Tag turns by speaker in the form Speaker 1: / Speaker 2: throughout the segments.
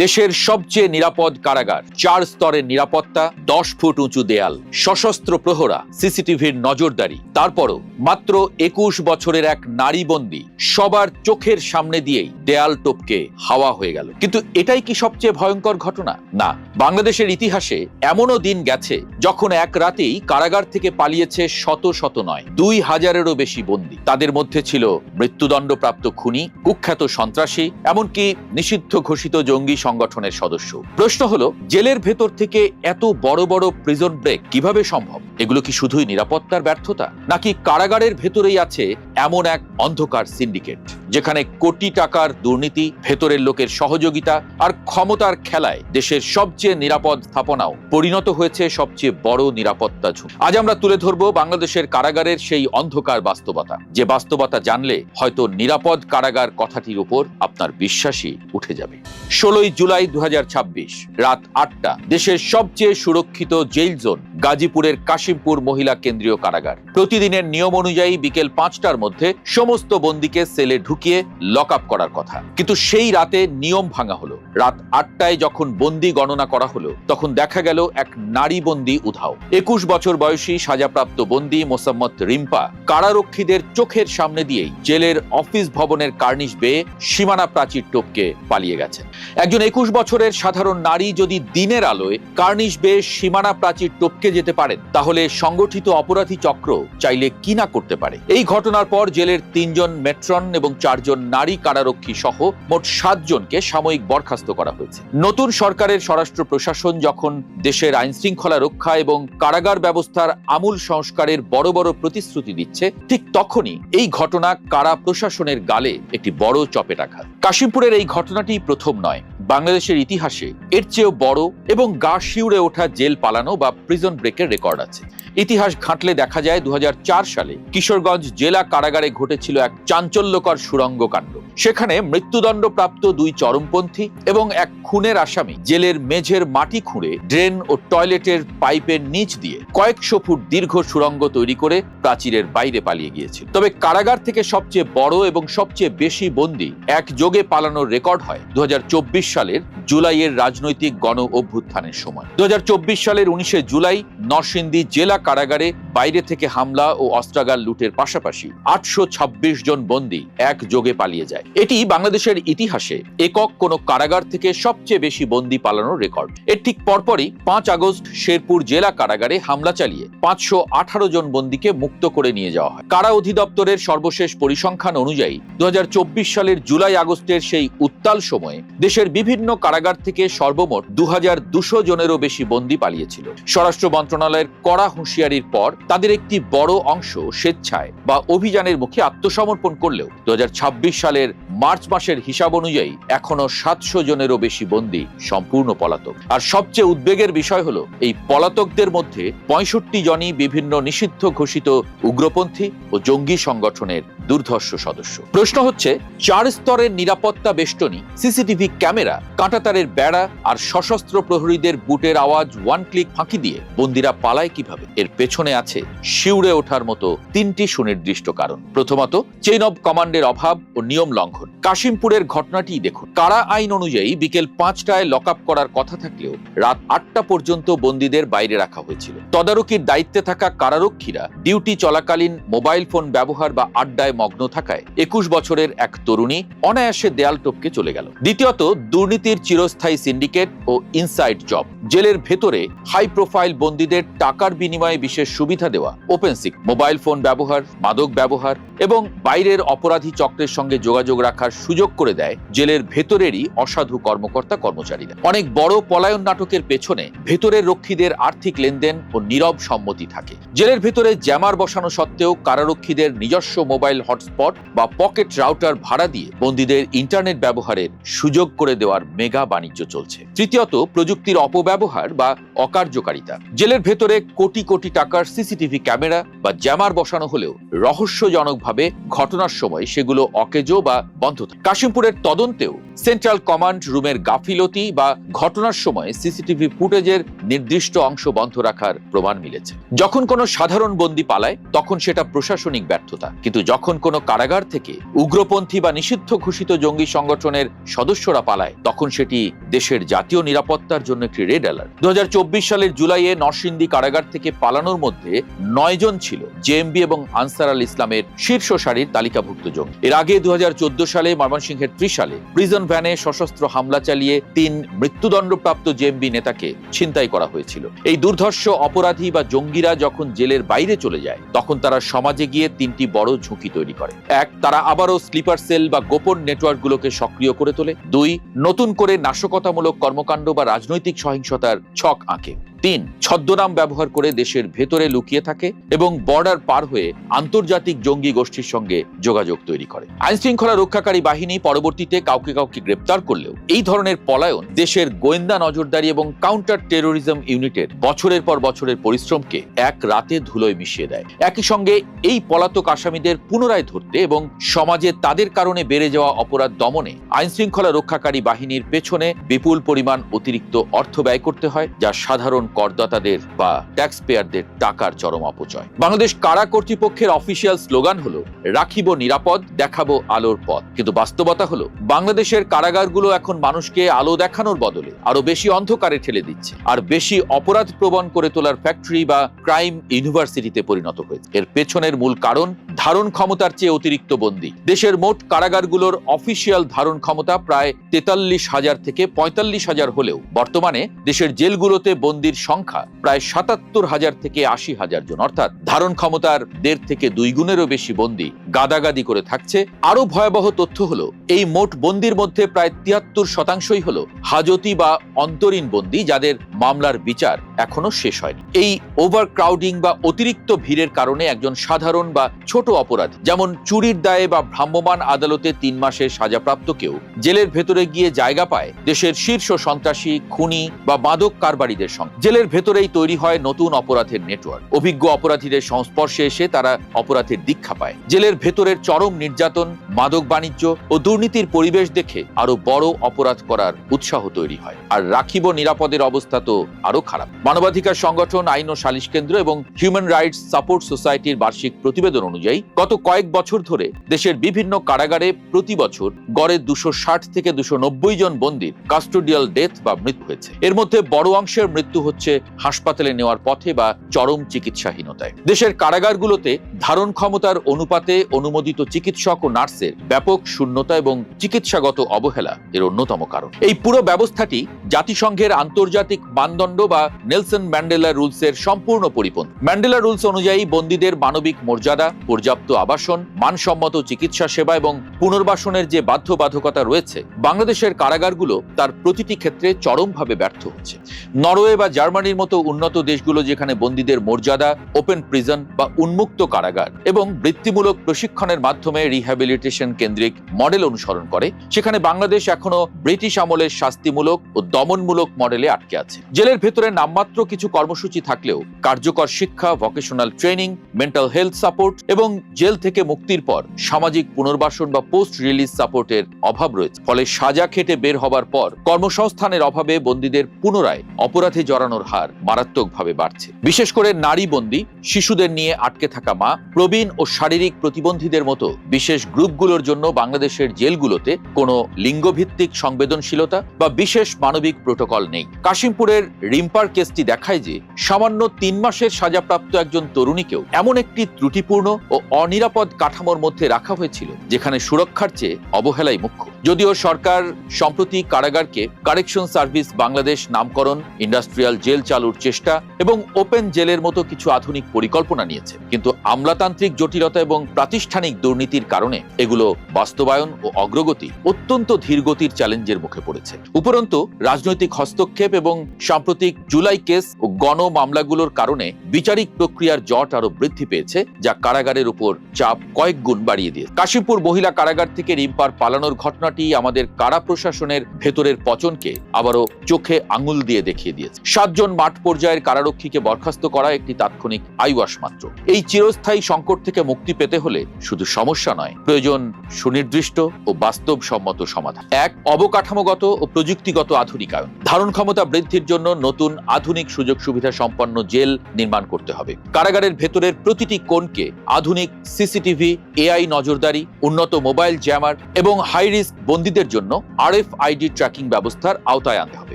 Speaker 1: দেশের সবচেয়ে নিরাপদ কারাগার, 4 স্তরের নিরাপত্তা, 10 ফুট উঁচু দেয়াল, সশস্ত্র প্রহরা, সিসিটিভির নজরদারি। তারপরও মাত্র 21 বছরের এক নারী বন্দী সবার চোখের সামনে দিয়েই দেয়াল টপকে হাওয়া হয়ে গেল। কিন্তু এটাই কি সবচেয়ে ভয়ঙ্কর ঘটনা? না, বাংলাদেশের ইতিহাসে এমনও দিন গেছে যখন এক রাতেই কারাগার থেকে পালিয়েছে শত শত নয়, 2000-এরও বেশি বন্দী। তাদের মধ্যে ছিল মৃত্যুদণ্ডপ্রাপ্ত খুনি, কুখ্যাত সন্ত্রাসী, এমনকি নিষিদ্ধ ঘোষিত জঙ্গি সংগঠনের সদস্য। প্রশ্ন হলো, জেলের ভেতর থেকে এত বড় বড় প্রিজন ব্রেক কিভাবে সম্ভব? এগুলো কি শুধুই নিরাপত্তার ব্যর্থতা, নাকি কারাগারের ভেতরেই আছে এমন এক অন্ধকার সিন্ডিকেট যেখানে কোটি টাকার দুর্নীতি, ভেতরের লোকের সহযোগিতা আর ক্ষমতার খেলায় দেশের সবচেয়ে নিরাপদ স্থাপনাও পরিণত হয়েছে সবচেয়ে বড় নিরাপত্তা ঝুঁকি? আজ আমরা তুলে ধরব বাংলাদেশের কারাগারের সেই অন্ধকার বাস্তবতা, যে বাস্তবতা জানলে হয়তো নিরাপদ কারাগার কথাটির উপর আপনার বিশ্বাসই উঠে যাবে। 16 জুলাই 2026 রাত 8টা, দেশের সবচেয়ে সুরক্ষিত জেল জোন গাজীপুরের কাশিমপুর মহিলা কেন্দ্রীয় কারাগার। প্রতিদিনের নিয়ম অনুযায়ী বিকেল 5টার মধ্যে সমস্ত বন্দীকে সেলে ঢুকিয়ে লক আপ করার কথা, কিন্তু সেই রাতে নিয়ম ভাঙা হলো। রাত 8টায় যখন বন্দী গণনা করা হলো, তখন দেখা গেল এক নারী বন্দী উধাও। 21 বছর বয়সী সাজাপ্রাপ্ত বন্দী মোসাম্মত রিম্পা কারারক্ষীদের চোখের সামনে দিয়েই জেলের অফিস ভবনের কার্নিশ বেয়ে সীমানা প্রাচীর টপকে পালিয়ে গেছেন। একজন 21 বছরের সাধারণ নারী যদি দিনের আলোয় কার্নিশ বেয়ে সীমানা প্রাচীর টপকে যেতে পারেন, তাহলে সংগঠিত অপরাধী চক্র চাইলে কি না করতে পারে। এই ঘটনার পর জেলের 3 জন মেট্রন এবং 4 জন নারী কারারক্ষী সহ মোট 7 জনকে সাময়িক বরখাস্ত করা হয়েছে। নতুন সরকারের স্বরাষ্ট্র প্রশাসন যখন দেশের আইন শৃঙ্খলা রক্ষা এবং কারাগার ব্যবস্থার আমূল সংস্কারের বড় বড় প্রতিশ্রুতি দিচ্ছে, ঠিক তখনই এই ঘটনা কারা প্রশাসনের গালে একটি বড় চপেটাঘাত। কাশিমপুরের এই ঘটনাটি প্রথম নয়, বাংলাদেশের ইতিহাসে এর চেয়েও বড় এবং গা শিউরে ওঠা জেল পালানো বা প্রিজন ব্রেকের রেকর্ড আছে। ইতিহাস ঘাঁটলে দেখা যায় 2004 সালে কিশোরগঞ্জ জেলা কারাগারে ঘটেছিল এক চাঞ্চল্যকর সুড়ঙ্গ কাণ্ড। সেখানে মৃত্যুদণ্ডপ্রাপ্ত 2 চরমপন্থী এবং এক খুনের আসামি জেলের মেঝের মাটি খুঁড়ে ড্রেন ও টয়লেটের পাইপের নিচ দিয়ে কয়েকশো ফুট দীর্ঘ সুড়ঙ্গ তৈরি করে প্রাচীরের বাইরে পালিয়ে গিয়েছিল। তবে কারাগার থেকে সবচেয়ে বড় এবং সবচেয়ে বেশি বন্দী একযোগে পালানোর রেকর্ড হয় 2024 সালের জুলাইয়ের রাজনৈতিক গণ অভ্যুত্থানের সময়। 2024 সালের 19 জুলাই নরসিংদী জেলা কারাগারে বাইরে থেকে হামলা ও অস্ত্রাগার লুটের পাশাপাশি 826 জন বন্দী একযোগে পালিয়ে যায়। এটি বাংলাদেশের ইতিহাসে একক কোনো কারাগার থেকে সবচেয়ে বেশি বন্দী পালানোর রেকর্ড। এর ঠিক পরপরই 5 আগস্ট শেরপুর জেলা কারাগারে হামলা চালিয়ে 518 জন বন্দীকে মুক্ত করে নিয়ে যাওয়া হয়। কারা অধিদপ্তরের সর্বশেষ পরিসংখ্যান অনুযায়ী 2024 সালের জুলাই আগস্টের সেই উত্তাল সময়ে দেশের বিভিন্ন কারাগার থেকে সর্বমোট 2200 জনেরও বেশি বন্দী পালিয়েছিল। স্বরাষ্ট্র মন্ত্রণালয়ের কড়া হুঁশিয়ারির পর তাদের একটি বড় অংশ স্বেচ্ছায় বা অভিযানের মুখে আত্মসমর্পণ করলেও 2026 সালের মার্চ মাসের হিসাব অনুযায়ী এখনো 700 জনেরও বেশি বন্দী সম্পূর্ণ পলাতক। আর সবচেয়ে উদ্বেগের বিষয় হলো, এই পলাতকদের মধ্যে 65 জনই বিভিন্ন নিষিদ্ধ ঘোষিত উগ্রপন্থী ও জঙ্গি সংগঠনের দুর্ধর্ষ সদস্য। প্রশ্ন হচ্ছে, 4 স্তরের নিরাপত্তা বেষ্টনী, সিসিটিভি ক্যামেরা, কাঁটাতারের বেড়া আর সশস্ত্র প্রহরীদের বুটের আওয়াজ 1 ক্লিক ফাঁকি দিয়ে বন্দীরা পালায় কিভাবে? এর পেছনে আছে শিউরে ওঠার মতো 3টি সুনির্দিষ্ট কারণ। প্রথমত, চেইন অব কমান্ডের অভাব ও নিয়ম লঙ্ঘন। কাশিমপুরের ঘটনাটি দেখুন। কারা আইন অনুযায়ী বিকেল 5টায় লক আপ করার কথা থাকলেও রাত 8টা পর্যন্ত বন্দীদের বাইরে রাখা হয়েছিল। তদারকির দায়িত্বে থাকা কারারক্ষীরা ডিউটি চলাকালীন মোবাইল ফোন ব্যবহার বা আড্ডায় মগ্ন থাকায় 21 বছরের এক তরুণী অনায়াসে দেয়াল টপকে চলে গেল। দ্বিতীয়ত, দুর্নীতির চিরস্থায়ী সিন্ডিকেট ও ইনসাইড জব। জেলের ভেতরে হাই প্রোফাইল বন্দীদের টাকার বিনিময়ে বিশেষ সুবিধা দেওয়া, ওপেন সিক, মোবাইল ফোন ব্যবহার, মাদক ব্যবহার এবং বাইরের অপরাধী চক্রের সঙ্গে যোগাযোগ রাখার সুযোগ করে দেয় জেলের ভেতরেরই অসাধু কর্মকর্তা কর্মচারীরা। অনেক বড় পলায়ন নাটকের পেছনে ভেতরের রক্ষীদের আর্থিক লেনদেন ও নীরব সম্মতি থাকে। জেলের ভেতরে জ্যামার বসানো সত্ত্বেও কারারক্ষীদের নিজস্ব মোবাইল হটস্পট বা পকেট রাউটার ভাড়া দিয়ে বন্দীদের ইন্টারনেট ব্যবহারের সুযোগ করে দেওয়ার মেগা বাণিজ্য চলছে। তৃতীয়ত, প্রযুক্তির অপব্যবহার বা অকার্যকারিতা। জেলের ভেতরে কোটি কোটি টাকার সিসিটিভি ক্যামেরা বা জ্যামার বসানো হলেও রহস্যজনকভাবে ঘটনার সময় সেগুলো অকেজো বা বন্ধ থাকে। কাশিমপুরের তদন্তেও সেন্ট্রাল কমান্ড রুমের গাফিলতি বা ঘটনার সময় সিসিটিভি ফুটেজের নির্দিষ্ট অংশ বন্ধ রাখার প্রমাণ মিলেছে। যখন কোনো সাধারণ বন্দী পালায় তখন সেটা প্রশাসনিক ব্যর্থতা, কিন্তু যখন কোনো কারাগার থেকে উগ্রপন্থী বা নিষিদ্ধ ঘোষিত জঙ্গি সংগঠনের সদস্যরা পালায় তখন সেটি দেশের জাতীয় নিরাপত্তার জন্য একটি রেড অ্যালার্ট। 2024 সালের জুলাইয়ে নরসিংদী কারাগার থেকে পালানোর মধ্যে 9 জন ছিল জেএমবি এবং আনসার আল ইসলামের শীর্ষ সারির তালিকাভুক্ত জঙ্গি। এর আগে 2014 সালে ময়মনসিংহের ত্রিশালে প্রিজন ভ্যানে সশস্ত্র হামলা চালিয়ে 3 মৃত্যুদণ্ডপ্রাপ্ত জেএমবি নেতাকে ছিনতাই করা হয়েছিল। এই দুর্ধর্ষ অপরাধী বা জঙ্গিরা যখন জেলের বাইরে চলে যায় তখন তারা সমাজে গিয়ে 3টি বড় ঝুঁকি তৈরি করে। 1, তারা আবারও স্লিপার সেল বা গোপন নেটওয়ার্কগুলোকে সক্রিয় করে তোলে। 2, নতুন করে নাশকতামূলক কর্মকাণ্ড বা রাজনৈতিক সহিংসতার ছক আঁকে। 3, ছদ্মনাম ব্যবহার করে দেশের ভেতরে লুকিয়ে থাকে এবং বর্ডার পার হয়ে আন্তর্জাতিক জঙ্গি গোষ্ঠীর সঙ্গে যোগাযোগ তৈরি করে। আইন শৃঙ্খলা রক্ষাকারী বাহিনী পরবর্তীতে কাউকে গ্রেপ্তার করলেও এই ধরনের পলায়ন দেশের গোয়েন্দা নজরদারি এবং কাউন্টার টেরোরিজম ইউনিটের বছরের পর বছরের পরিশ্রমকে এক রাতে ধুলোয় মিশিয়ে দেয়। একই সঙ্গে এই পলাতক আসামিদের পুনরায় ধরতে এবং সমাজে তাদের কারণে বেড়ে যাওয়া অপরাধ দমনে আইন শৃঙ্খলা রক্ষাকারী বাহিনীর পেছনে বিপুল পরিমাণ অতিরিক্ত অর্থ ব্যয় করতে হয়, যা সাধারণ করদাতাদের বা ট্যাক্স পেয়ারদের টাকার চরম অপচয়। বাংলাদেশ কারা কর্তৃপক্ষের অফিসিয়াল স্লোগান হলো রাখিব নিরাপদ, দেখাবো আলোর পথ, কিন্তু বাস্তবতা হলো বাংলাদেশের কারাগারগুলো এখন মানুষকে আলো দেখানোর বদলে আরো বেশি অন্ধকারে ঠেলে দিচ্ছে, আর বেশি অপরাধ প্রবণ করে তোলার ফ্যাক্টরি বা ক্রাইম ইউনিভার্সিটিতে পরিণত হয়েছে। এর পেছনের মূল কারণ ধারণ ক্ষমতার চেয়ে অতিরিক্ত বন্দী। দেশের মোট কারাগারগুলোর অফিসিয়াল ধারণ ক্ষমতা প্রায় 43,000 থেকে 45,000 হলেও বর্তমানে দেশের জেলগুলোতে বন্দীর সংখ্যা প্রায় 77,000 থেকে 80,000 জন, অর্থাৎ ধারণ ক্ষমতার 1.5 থেকে 2 গুণেরও বেশি বন্দী গাদাগাদি করে থাকছে। আরো ভয়াবহ তথ্য হলো এই মোট বন্দীর মধ্যে প্রায় 73% হলো হাজতি বা অন্তরীণ বন্দী, যাদের মামলার বিচার এখনো শেষ হয়নি। এই ওভারক্রাউডিং বা অতিরিক্ত ভিড়ের কারণে একজন সাধারণ বা ছোট অপরাধী, যেমন চুরির দায়ে বা ভ্রাম্যমাণ আদালতে 3 মাসের সাজাপ্রাপ্ত কেউ জেলের ভেতরে গিয়ে জায়গা পায় দেশের শীর্ষ সন্ত্রাসী, খুনি বা মাদক কারবারিদের সঙ্গে। জেলের ভেতরেই তৈরি হয় নতুন অপরাধের নেটওয়ার্ক। অভিজ্ঞ অপরাধীদের সংস্পর্শে এসে তারা অপরাধের দীক্ষা পায়। জেলের ভেতরের চরম নির্যাতন, মাদক বাণিজ্য ও দুর্নীতির পরিবেশ দেখে আরো বড় অপরাধ করার উৎসাহ তৈরি হয়। আর রাখিব নিরাপদের অবস্থা তো আরো খারাপ। মানবাধিকার সংগঠন আইন ও সালিশ কেন্দ্র এবং হিউম্যান রাইটস সাপোর্ট সোসাইটির বার্ষিক প্রতিবেদন অনুযায়ী গত কয়েক বছর ধরে দেশের বিভিন্ন কারাগারে প্রতি বছর গড়ে 260 থেকে 290 জন বন্দীর কাস্টোডিয়াল ডেথ বা মৃত্যু হয়েছে। এর মধ্যে বড় অংশের মৃত্যু হচ্ছে হাসপাতালে নেওয়ার পথে বা চরম চিকিৎসাহীনতায়। দেশের কারাগারগুলোতে ধারণ ক্ষমতার অনুপাতে অনুমোদিত চিকিৎসক ও নার্সের ব্যাপক শূন্যতা এবং চিকিৎসাগত অবহেলা এর অন্যতম কারণ। এই পুরো ব্যবস্থাটি জাতিসংঘের আন্তর্জাতিক মানদণ্ড বা নেলসন ম্যান্ডেলা রুলসের সম্পূর্ণ পরিপন্থী। ম্যান্ডেলা রুলস অনুযায়ী বন্দীদের মানবিক মর্যাদা, পর্যাপ্ত আবাসন, মানসম্মত চিকিৎসা সেবা এবং পুনর্বাসনের যে বাধ্যবাধকতা রয়েছে, বাংলাদেশের কারাগারগুলো তার প্রতিটি ক্ষেত্রে চরমভাবে ব্যর্থ হচ্ছে। নরওয়ে বা জার্মানির মতো উন্নত দেশগুলো যেখানে বন্দীদের মর্যাদা, ওপেন প্রিজন বা উন্মুক্ত কারাগার এবং বৃত্তিমূলক প্রশিক্ষণের মাধ্যমে রিহ্যাবিলিটেশন কেন্দ্রিক মডেল অনুসরণ করে, সেখানে বাংলাদেশ এখনো ব্রিটিশ আমলের শাস্তিমূলক ও দমনমূলক মডেলে আটকে আছে। জেলের ভেতরে নামমাত্র কিছু কর্মসূচি থাকলেও কার্যকর শিক্ষা, vocational training, mental health support এবং জেল থেকে মুক্তির পর সামাজিক পুনর্বাসন বা পোস্ট রিলিজ সাপোর্টের অভাব রয়েছে। ফলে সাজা খেটে বের হবার পর কর্মসংস্থানের অভাবে বন্দীদের পুনরায় অপরাধে জড়ানোর হার মারাত্মকভাবে বাড়ছে। বিশেষ করে নারী বন্দী, শিশুদের নিয়ে আটকে থাকা মা, প্রবীণ ও শারীরিক প্রতিবন্ধীদের মতো বিশেষ গ্রুপগুলোর জন্য বাংলাদেশের জেলগুলোতে কোনো লিঙ্গভিত্তিক সংবেদনশীলতা বা বিশেষ মানবিক প্রোটোকল নেই। কাশিমপুরের রিম্পার কেসটি দেখায় যে সামান্য 3 মাসের সাজাপ্রাপ্ত একজন তরুণীকেও এমন একটি ত্রুটিপূর্ণ ও অনিরাপদ কাঠামোর মধ্যে রাখা হয়েছিল যেখানে সুরক্ষার চেয়ে অবহেলাই মুখ্য। যদিও সরকার সম্প্রতি কারাগারকে কারেকশন সার্ভিস বাংলাদেশ নামকরণ, ইন্ডাস্ট্রিয়াল জেল চালুর চেষ্টা এবং ওপেন জেলের মতো কিছু আধুনিক পরিকল্পনা নিয়েছে, কিন্তু আমলাতান্ত্রিক জটিলতা এবং প্রাতিষ্ঠানিক দুর্নীতির কারণে এগুলো বাস্তবায়ন ও অগ্রগতি অত্যন্ত ধীরগতির চ্যালেঞ্জের মুখে পড়েছে। উপরন্তু রাজনৈতিক হস্তক্ষেপ এবং সাম্প্রতিক জুলাই কেস ও গণ মামলাগুলোর কারণে বিচারিক প্রক্রিয়ার জট আরো বৃদ্ধি পেয়েছে, যা কারাগারের উপর চাপ কয়েক গুণ বাড়িয়ে দিয়েছে। কাশিমপুর মহিলা কারাগার থেকে রিম্পার পালানোর ঘটনার ঘটনাটি আমাদের কারা প্রশাসনের ভেতরের পচনকে আবারও চোখে আঙুল দিয়ে দেখিয়ে দিয়েছে। 7 জন মাঠ পর্যায়ের কারারক্ষীকে বরখাস্ত করা একটি তাৎক্ষণিক আইওয়াস মাত্র। এই চিরস্থায়ী সংকট থেকে মুক্তি পেতে হলে শুধু সমস্যা নয়, প্রয়োজন সুনির্দিষ্ট ও বাস্তবসম্মত সমাধান। 1. অবকাঠামোগত ও প্রযুক্তিগত আধুনিকায়ন। ধারণ ক্ষমতা বৃদ্ধির জন্য নতুন আধুনিক সুযোগ সুবিধা সম্পন্ন জেল নির্মাণ করতে হবে। কারাগারের ভেতরের প্রতিটি কোণকে আধুনিক সিসিটিভি, এআই নজরদারি, উন্নত মোবাইল জ্যামার এবং হাই রিস্ক বন্দীদের জন্য RFID ট্র্যাকিং ব্যবস্থার আওতায় আনতে হবে।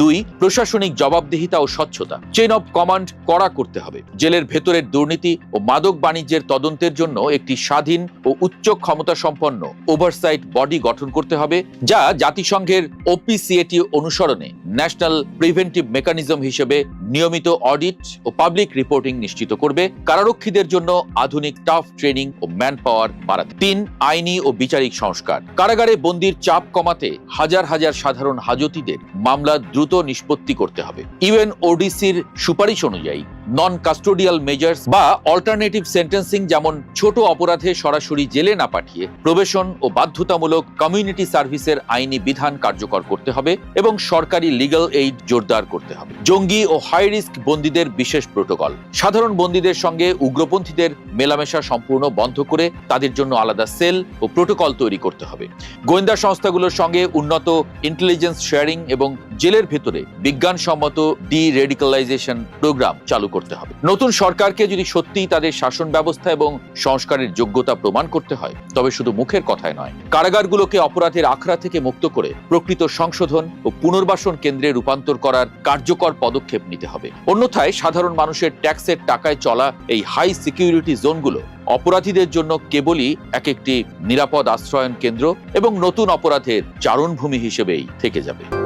Speaker 1: 2. প্রশাসনিক জবাবদিহিতা ও স্বচ্ছতা। চেইন অফ কমান্ড কড়া করতে হবে। জেলের ভেতরের দুর্নীতি ও মাদক বাণিজ্যের তদন্তের জন্য একটি স্বাধীন ও উচ্চ ক্ষমতা সম্পন্ন ওভারসাইট বডি গঠন করতে হবে, যা জাতিসংঘের OPCAT অনুসরণে ন্যাশনাল প্রিভেন্টিভ মেকানিজম হিসেবে নিয়মিত অডিট ও পাবলিক রিপোর্টিং নিশ্চিত করবে। কারারক্ষীদের জন্য আধুনিক টাফ ট্রেনিং ও ম্যান পাওয়ার বাড়াতে। 3. আইনি ও বিচারিক সংস্কার। কারাগারে বন্দির চাপ কমাতে হাজার হাজার সাধারণ হাজতীদের মামলা দ্রুত নিষ্পত্তি করতে হবে। UNODCর সুপারিশ অনুযায়ী নন কাস্টোডিয়াল মেজার্স বা অল্টারনেটিভ সেন্টেন্সিং, যেমন ছোট অপরাধে সরাসরি জেলে না পাঠিয়ে প্রবেশন ও বাধ্যতামূলক কমিউনিটি সার্ভিসের আইনি বিধান কার্যকর করতে হবে এবং সরকারি লিগ্যাল এইড জোরদার করতে হবে। জঙ্গি ও হাই রিস্ক বন্দীদের বিশেষ প্রোটোকল। সাধারণ বন্দীদের সঙ্গে উগ্রপন্থীদের মেলামেশা সম্পূর্ণ বন্ধ করে তাদের জন্য আলাদা সেল ও প্রোটোকল তৈরি করতে হবে। গোয়েন্দা সংস্থাগুলোর সঙ্গে উন্নত ইন্টেলিজেন্স শেয়ারিং এবং জেলের ভেতরে বিজ্ঞানসম্মত ডি-রেডিক্যালাইজেশন প্রোগ্রাম চালু করতে হবে। নতুন সরকারকে যদি সত্যিই তাদের শাসন ব্যবস্থা এবং সংস্কারের যোগ্যতা প্রমাণ করতে হয়, তবে শুধু মুখের কথায় নয়, কারাগারগুলোকে অপরাধের আখড়া থেকে মুক্ত করে প্রকৃত সংশোধন ও পুনর্বাসন কেন্দ্রে রূপান্তর করার কার্যকর পদক্ষেপ নিতে হবে। অন্যথায় সাধারণ মানুষের ট্যাক্সের টাকায় চলা এই হাই সিকিউরিটি জোনগুলো অপরাধীদের জন্য কেবলই একটি নিরাপদ আশ্রয়ন কেন্দ্র এবং নতুন অপরাধের চারণভূমি হিসেবেই থেকে যাবে।